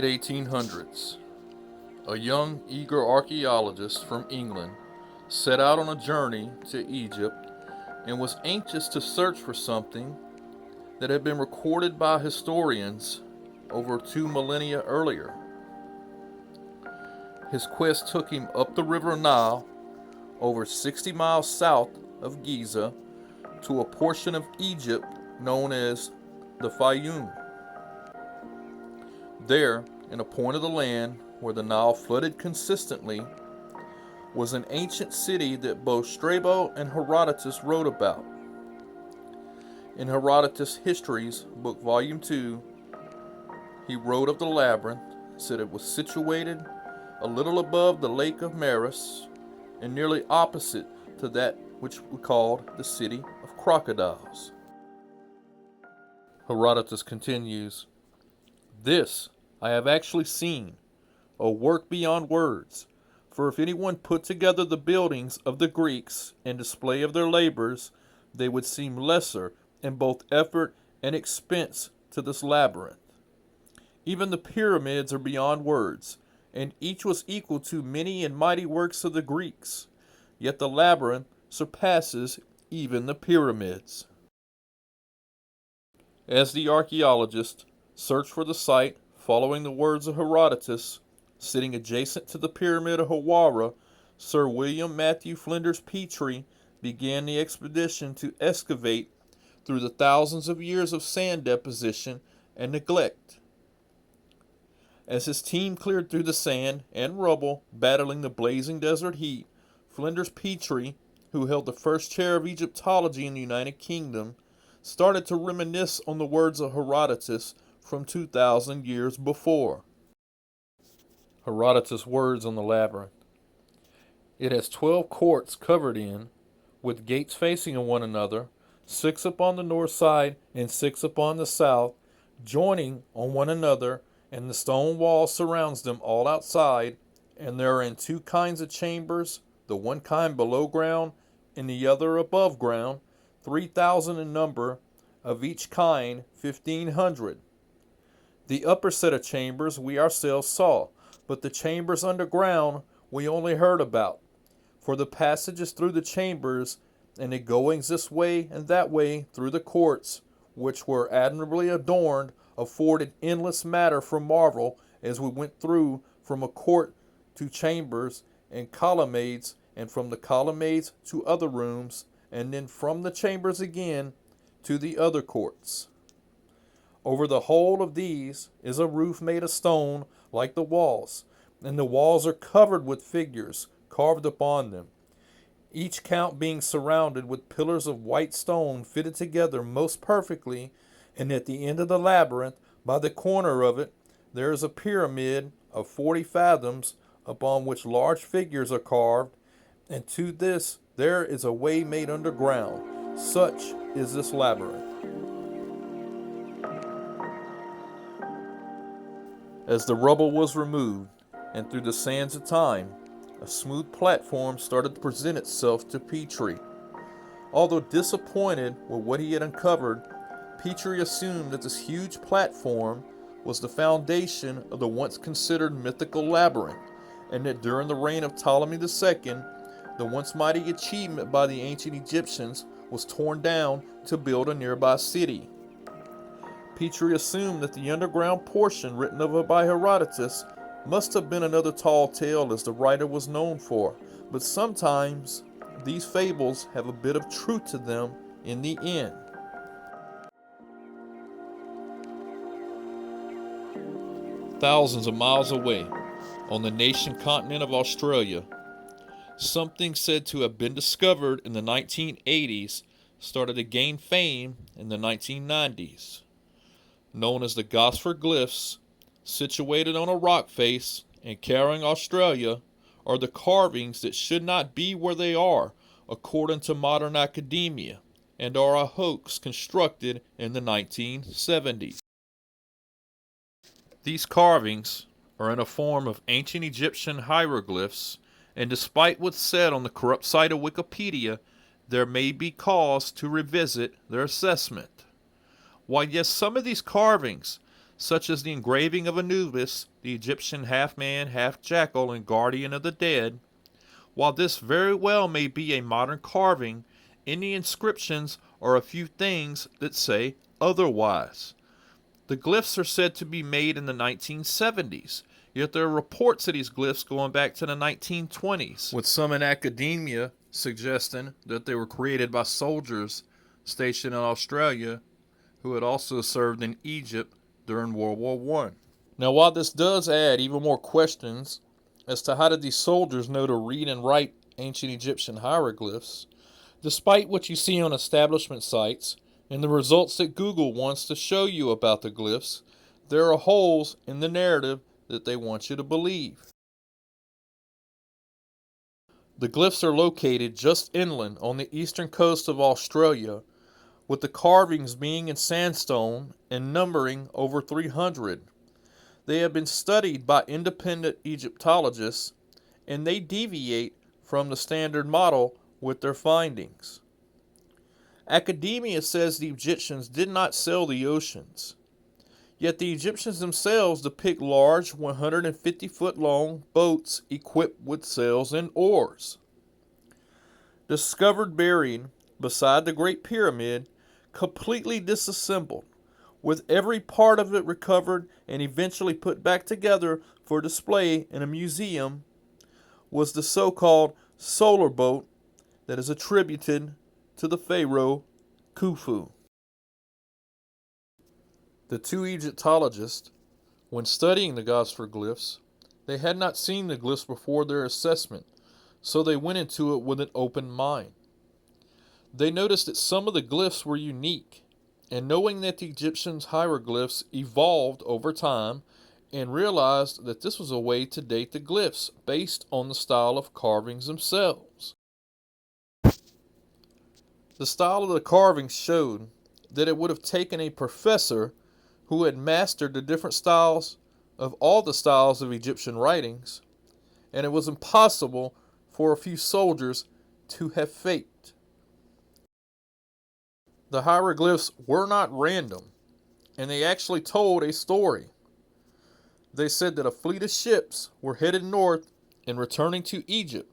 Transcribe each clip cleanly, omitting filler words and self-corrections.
late 1800s, a young, eager archaeologist from England set out on a journey to Egypt and was anxious to search for something that had been recorded by historians over 2 millennia earlier. His quest took him up the river Nile, over 60 miles south of Giza, to a portion of Egypt known as the Fayum. There, in a point of the land where the Nile flooded consistently, was an ancient city that both Strabo and Herodotus wrote about. In Herodotus' Histories, Book Volume 2, he wrote of the labyrinth, said it was situated a little above the lake of Maris and nearly opposite to that which we called the city of crocodiles. Herodotus continues, "This I have actually seen, a work beyond words, for if anyone put together the buildings of the Greeks and display of their labors, they would seem lesser in both effort and expense to this labyrinth. Even the pyramids are beyond words, and each was equal to many and mighty works of the Greeks, yet the labyrinth surpasses even the pyramids." As the archaeologist searched for the site following the words of Herodotus, sitting adjacent to the pyramid of Hawara, Sir William Matthew Flinders Petrie began the expedition to excavate through the thousands of years of sand deposition and neglect. As his team cleared through the sand and rubble, battling the blazing desert heat, Flinders Petrie, who held the first chair of Egyptology in the United Kingdom, started to reminisce on the words of Herodotus from 2,000 years before. Herodotus' words on the labyrinth. "It has 12 courts covered in, with gates facing one another, 6 upon the north side and 6 upon the south, joining on one another, and the stone wall surrounds them all outside, and there are in 2 kinds of chambers, the one kind below ground and the other above ground, 3,000 in number, of each kind 1,500. The upper set of chambers we ourselves saw, but the chambers underground we only heard about, for the passages through the chambers and the goings this way and that way through the courts, which were admirably adorned, afforded endless matter for marvel as we went through from a court to chambers and colonnades, and from the colonnades to other rooms, and then from the chambers again to the other courts. Over the whole of these is a roof made of stone like the walls, and the walls are covered with figures carved upon them, each count being surrounded with pillars of white stone fitted together most perfectly, and at the end of the labyrinth, by the corner of it, there is a pyramid of 40 fathoms upon which large figures are carved, and to this there is a way made underground. Such is this labyrinth." As the rubble was removed, and through the sands of time, a smooth platform started to present itself to Petrie. Although disappointed with what he had uncovered, Petrie assumed that this huge platform was the foundation of the once considered mythical labyrinth, and that during the reign of Ptolemy II, the once mighty achievement by the ancient Egyptians was torn down to build a nearby city. Petrie assumed that the underground portion written of by Herodotus must have been another tall tale, as the writer was known for, but sometimes these fables have a bit of truth to them in the end. Thousands of miles away, on the nation continent of Australia, something said to have been discovered in the 1980s started to gain fame in the 1990s. Known as the Gosford glyphs, situated on a rock face in Cairns, Australia, are the carvings that should not be where they are, according to modern academia, and are a hoax constructed in the 1970s. These carvings are in a form of ancient Egyptian hieroglyphs, and despite what's said on the corrupt site of Wikipedia, there may be cause to revisit their assessment. Why, yes, some of these carvings such as the engraving of Anubis, the Egyptian half-man, half-jackal, and guardian of the dead. While this very well may be a modern carving, in the inscriptions are a few things that say otherwise. The glyphs are said to be made in the 1970s, yet there are reports of these glyphs going back to the 1920s, with some in academia suggesting that they were created by soldiers stationed in Australia who had also served in Egypt during World War I. Now, while this does add even more questions as to how did these soldiers know to read and write ancient Egyptian hieroglyphs, despite what you see on establishment sites and the results that Google wants to show you about the glyphs, there are holes in the narrative that they want you to believe. The glyphs are located just inland on the eastern coast of Australia, with the carvings being in sandstone and numbering over 300. They have been studied by independent Egyptologists, and they deviate from the standard model with their findings. Academia says the Egyptians did not sail the oceans, yet the Egyptians themselves depict large 150-foot-long boats equipped with sails and oars. Discovered buried beside the Great Pyramid, completely disassembled, with every part of it recovered and eventually put back together for display in a museum, was the so-called solar boat that is attributed to the pharaoh Khufu. The two Egyptologists, when studying the Gosford glyphs, they had not seen the glyphs before their assessment, so they went into it with an open mind. They noticed that some of the glyphs were unique, and knowing that the Egyptians' hieroglyphs evolved over time, and realized that this was a way to date the glyphs based on the style of carvings themselves. The style of the carvings showed that it would have taken a professor who had mastered the different styles of all the styles of Egyptian writings, and it was impossible for a few soldiers to have faked. The hieroglyphs were not random, and they actually told a story. They said that a fleet of ships were headed north and returning to Egypt,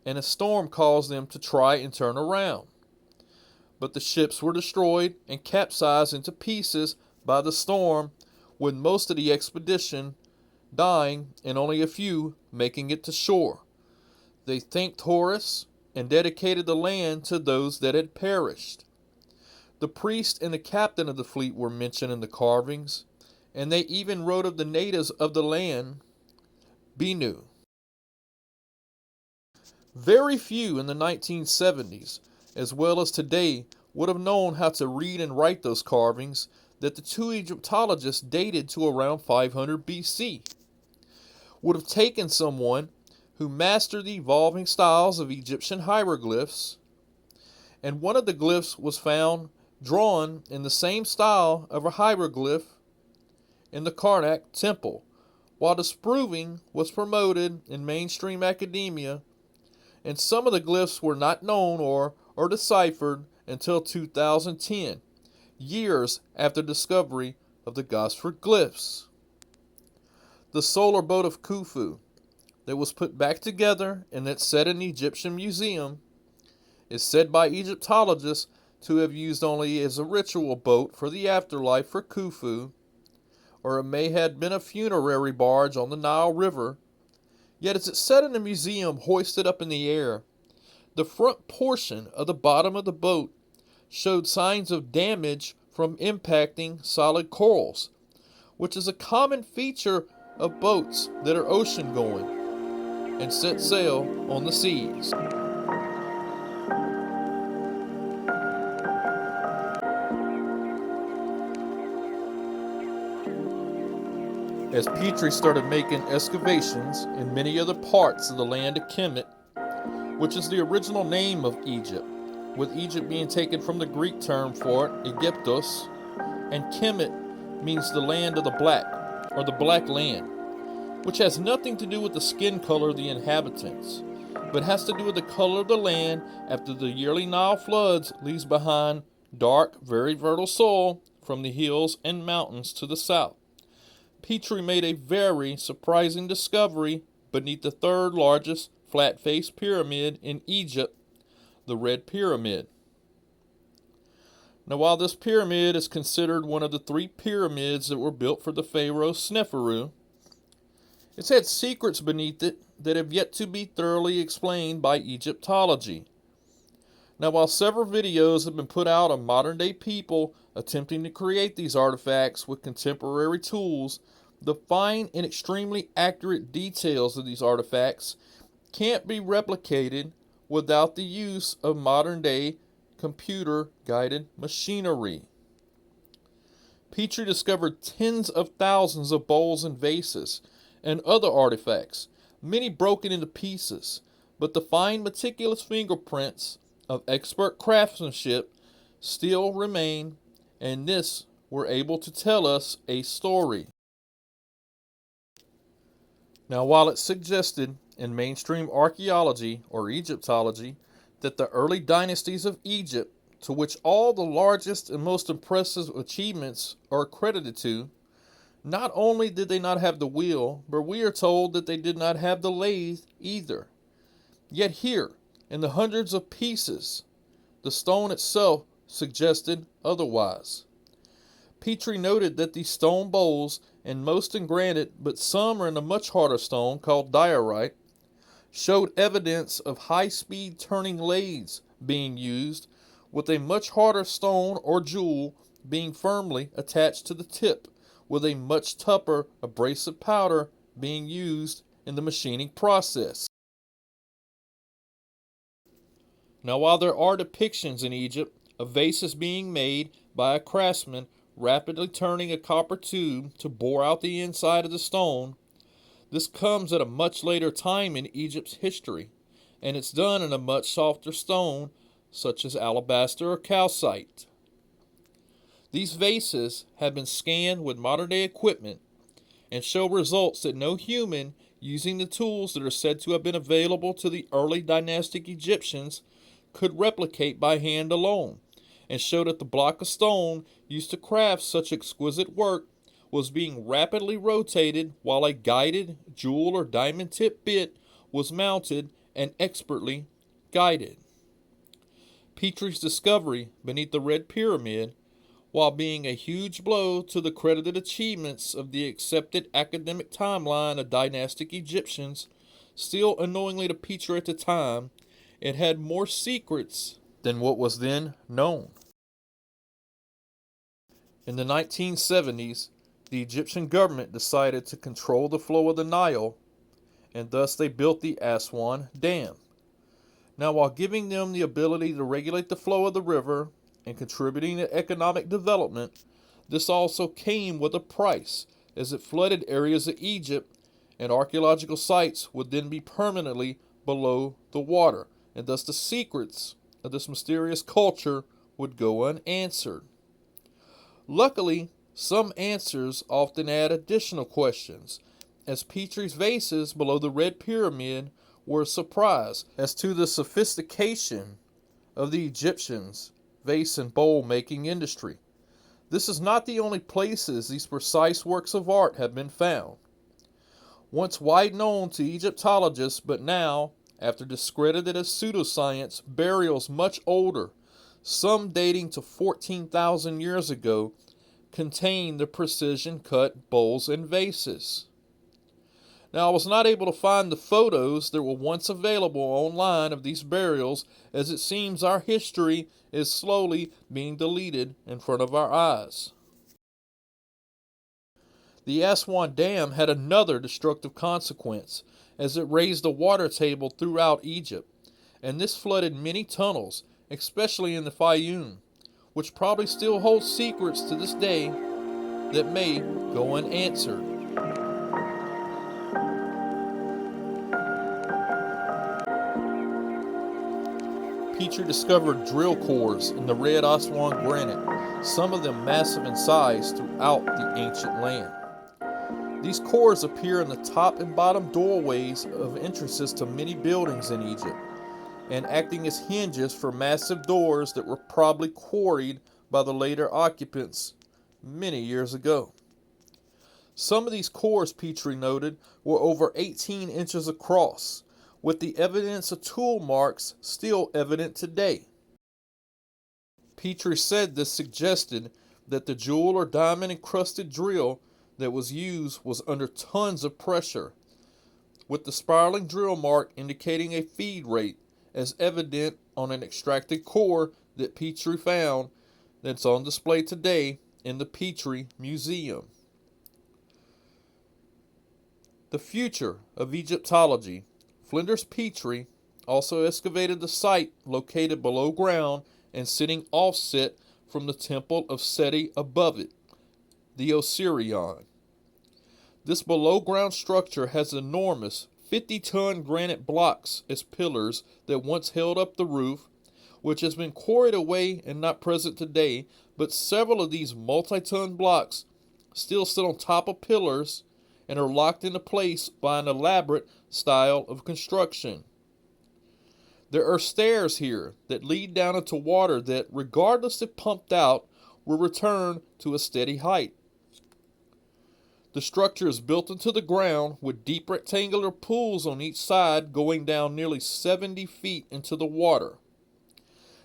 and a storm caused them to try and turn around. But the ships were destroyed and capsized into pieces by the storm, with most of the expedition dying and only a few making it to shore. They thanked Horus and dedicated the land to those that had perished. The priest and the captain of the fleet were mentioned in the carvings, and they even wrote of the natives of the land, Binu. Very few in the 1970s, as well as today, would have known how to read and write those carvings that the two Egyptologists dated to around 500 BC. Would have taken someone who mastered the evolving styles of Egyptian hieroglyphs, and one of the glyphs was found drawn in the same style of a hieroglyph in the Karnak temple, while disproving was promoted in mainstream academia, and some of the glyphs were not known or deciphered until 2010, years after discovery of the Gosford glyphs. The solar boat of Khufu that was put back together and that's set in the Egyptian museum is said by Egyptologists to have used only as a ritual boat for the afterlife for Khufu, or it may have been a funerary barge on the Nile River. Yet as it's set in the museum hoisted up in the air, the front portion of the bottom of the boat showed signs of damage from impacting solid corals, which is a common feature of boats that are ocean going and set sail on the seas. As Petrie started making escavations in many other parts of the land of Kemet, which is the original name of Egypt, with Egypt being taken from the Greek term for it, Aegyptos, and Kemet means the land of the black, or the black land, which has nothing to do with the skin color of the inhabitants, but has to do with the color of the land after the yearly Nile floods leaves behind dark, very fertile soil from the hills and mountains to the south. Petrie made a very surprising discovery beneath the third largest flat-faced pyramid in Egypt, the Red Pyramid. Now, while this pyramid is considered one of the three pyramids that were built for the pharaoh Sneferu, it's had secrets beneath it that have yet to be thoroughly explained by Egyptology. Now, while several videos have been put out of modern-day people attempting to create these artifacts with contemporary tools, the fine and extremely accurate details of these artifacts can't be replicated without the use of modern-day computer-guided machinery. Petrie discovered tens of thousands of bowls and vases and other artifacts, many broken into pieces, but the fine, meticulous fingerprints of expert craftsmanship still remain, and this were able to tell us a story. Now, while it's suggested in mainstream archaeology or Egyptology that the early dynasties of Egypt, to which all the largest and most impressive achievements are accredited to, not only did they not have the wheel, but we are told that they did not have the lathe either. Yet here, in the hundreds of pieces, the stone itself suggested otherwise. Petrie noted that these stone bowls, and most in granite, but some are in a much harder stone called diorite, showed evidence of high-speed turning lathes being used, with a much harder stone or jewel being firmly attached to the tip, with a much tougher abrasive powder being used in the machining process. Now, while there are depictions in Egypt of vases being made by a craftsman rapidly turning a copper tube to bore out the inside of the stone, this comes at a much later time in Egypt's history, and it's done in a much softer stone, such as alabaster or calcite. These vases have been scanned with modern-day equipment and show results that no human, using the tools that are said to have been available to the early dynastic Egyptians, could replicate by hand alone, and show that the block of stone used to craft such exquisite work was being rapidly rotated while a guided jewel or diamond tip bit was mounted and expertly guided. Petrie's discovery beneath the Red Pyramid, while being a huge blow to the credited achievements of the accepted academic timeline of dynastic Egyptians, still unknowingly to Petrie at the time, it had more secrets than what was then known. In the 1970s, the Egyptian government decided to control the flow of the Nile, and thus they built the Aswan Dam. Now, while giving them the ability to regulate the flow of the river and contributing to economic development, this also came with a price, as it flooded areas of Egypt, and archaeological sites would then be permanently below the water, and thus the secrets of this mysterious culture would go unanswered. Luckily, some answers often add additional questions, as Petrie's vases below the Red Pyramid were a surprise as to the sophistication of the Egyptians' vase and bowl making industry. This is not the only places these precise works of art have been found. Once wide known to Egyptologists, but now, after discredited as pseudoscience, burials much older, some dating to 14,000 years ago, contain the precision-cut bowls and vases. Now, I was not able to find the photos that were once available online of these burials, as it seems our history is slowly being deleted in front of our eyes. The Aswan Dam had another destructive consequence, as it raised the water table throughout Egypt, and this flooded many tunnels, especially in the Fayum, which probably still holds secrets to this day that may go unanswered. Petrie discovered drill cores in the red Aswan granite, some of them massive in size throughout the ancient land. These cores appear in the top and bottom doorways of entrances to many buildings in Egypt, and acting as hinges for massive doors that were probably quarried by the later occupants many years ago. Some of these cores, Petrie noted, were over 18 inches across, with the evidence of tool marks still evident today. Petrie said this suggested that the jewel or diamond encrusted drill that was used was under tons of pressure, with the spiraling drill mark indicating a feed rate, as evident on an extracted core that Petrie found that's on display today in the Petrie Museum. The future of Egyptology. Flinders Petrie also excavated the site located below ground and sitting offset from the temple of Seti above it, the Oserion. This below-ground structure has enormous 50-ton granite blocks as pillars that once held up the roof, which has been quarried away and not present today, but several of these multi-ton blocks still sit on top of pillars and are locked into place by an elaborate style of construction. There are stairs here that lead down into water that, regardless if pumped out, will return to a steady height. The structure is built into the ground with deep rectangular pools on each side going down nearly 70 feet into the water.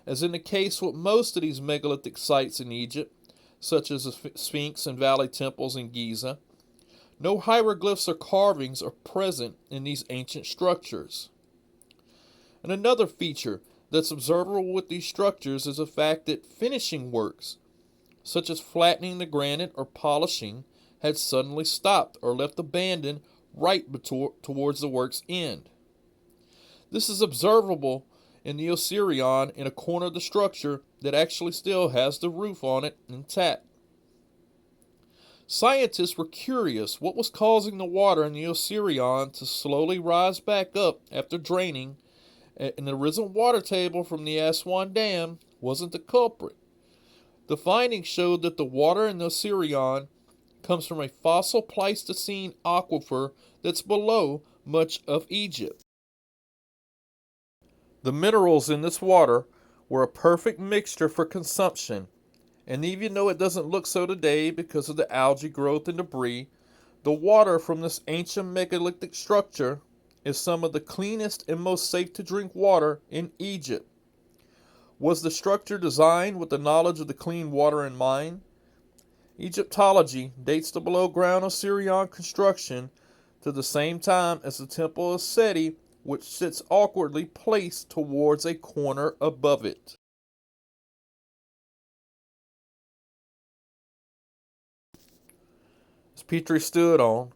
As in the case with most of these megalithic sites in Egypt, such as the Sphinx and Valley temples in Giza, no hieroglyphs or carvings are present in these ancient structures. And another feature that's observable with these structures is the fact that finishing works, such as flattening the granite or polishing, had suddenly stopped or left abandoned right towards the work's end. This is observable in the Oserion in a corner of the structure that actually still has the roof on it intact. Scientists were curious what was causing the water in the Oserion to slowly rise back up after draining, and the risen water table from the Aswan Dam wasn't the culprit. The findings showed that the water in the Oserion comes from a fossil Pleistocene aquifer that's below much of Egypt. The minerals in this water were a perfect mixture for consumption, and even though it doesn't look so today because of the algae growth and debris, the water from this ancient megalithic structure is some of the cleanest and most safe to drink water in Egypt. Was the structure designed with the knowledge of the clean water in mind? Egyptology dates the below-ground Oserion construction to the same time as the Temple of Seti, which sits awkwardly placed towards a corner above it. As Petrie stood on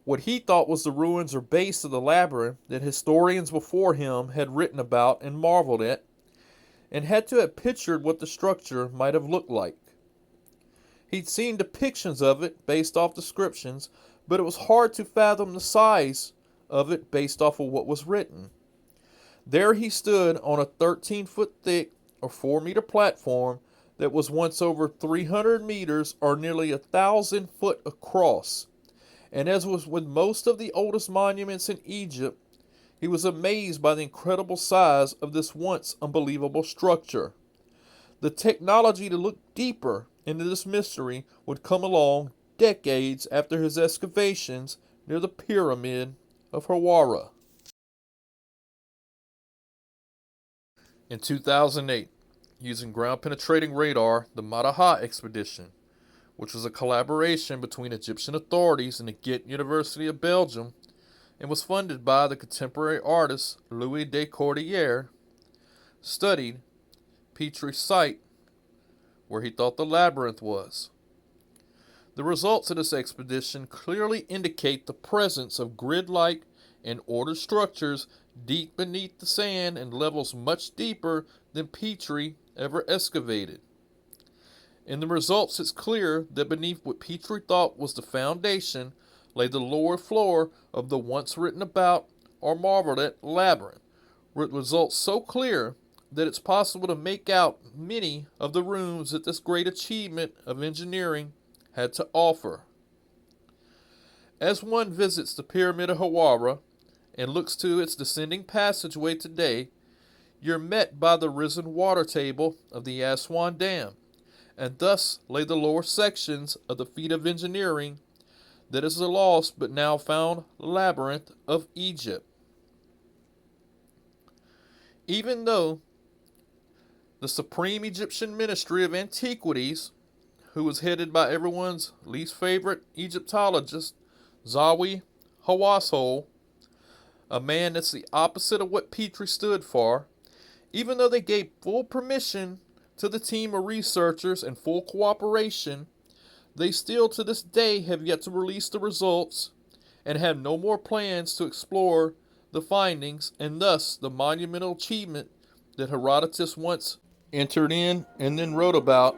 what he thought was the ruins or base of the labyrinth that historians before him had written about and marveled at, and had to have pictured what the structure might have looked like. He'd seen depictions of it based off descriptions, but it was hard to fathom the size of it based off of what was written. There he stood on a 13-foot thick or 4-meter platform that was once over 300 meters or nearly 1,000 foot across. And as was with most of the oldest monuments in Egypt, he was amazed by the incredible size of this once unbelievable structure. The technology to look deeper into this mystery would come along decades after his excavations near the pyramid of Hawara. In 2008, using ground-penetrating radar, the Madaha expedition, which was a collaboration between Egyptian authorities and the Ghent University of Belgium, and was funded by the contemporary artist Louis de Cordier, studied Petrie's site where he thought the labyrinth was. The results of this expedition clearly indicate the presence of grid-like and ordered structures deep beneath the sand and levels much deeper than Petrie ever excavated. In the results, it's clear that beneath what Petrie thought was the foundation lay the lower floor of the once written about or marveled at labyrinth, with results so clear that it's possible to make out many of the rooms that this great achievement of engineering had to offer. As one visits the Pyramid of Hawara and looks to its descending passageway today, you're met by the risen water table of the Aswan Dam, and thus lay the lower sections of the feat of engineering that is the lost but now found labyrinth of Egypt. Even though the Supreme Egyptian Ministry of Antiquities, who was headed by everyone's least favorite Egyptologist, Zawi Hawashol, a man that's the opposite of what Petrie stood for, even though they gave full permission to the team of researchers and full cooperation, they still to this day have yet to release the results and have no more plans to explore the findings and thus the monumental achievement that Herodotus once entered in and then wrote about.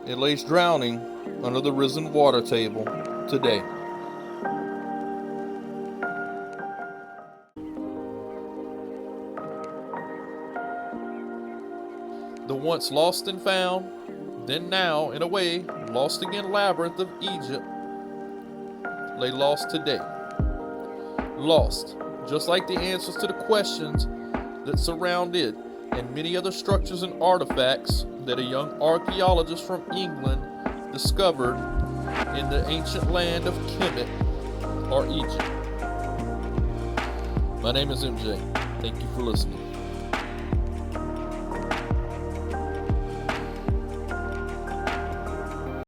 It lays drowning under the risen water table today. The once lost and found, then now, in a way, lost again labyrinth of Egypt, lay lost today. Lost, just like the answers to the questions that surround it and many other structures and artifacts that a young archaeologist from England discovered in the ancient land of Kemet, or Egypt. My name is MJ. Thank you for listening.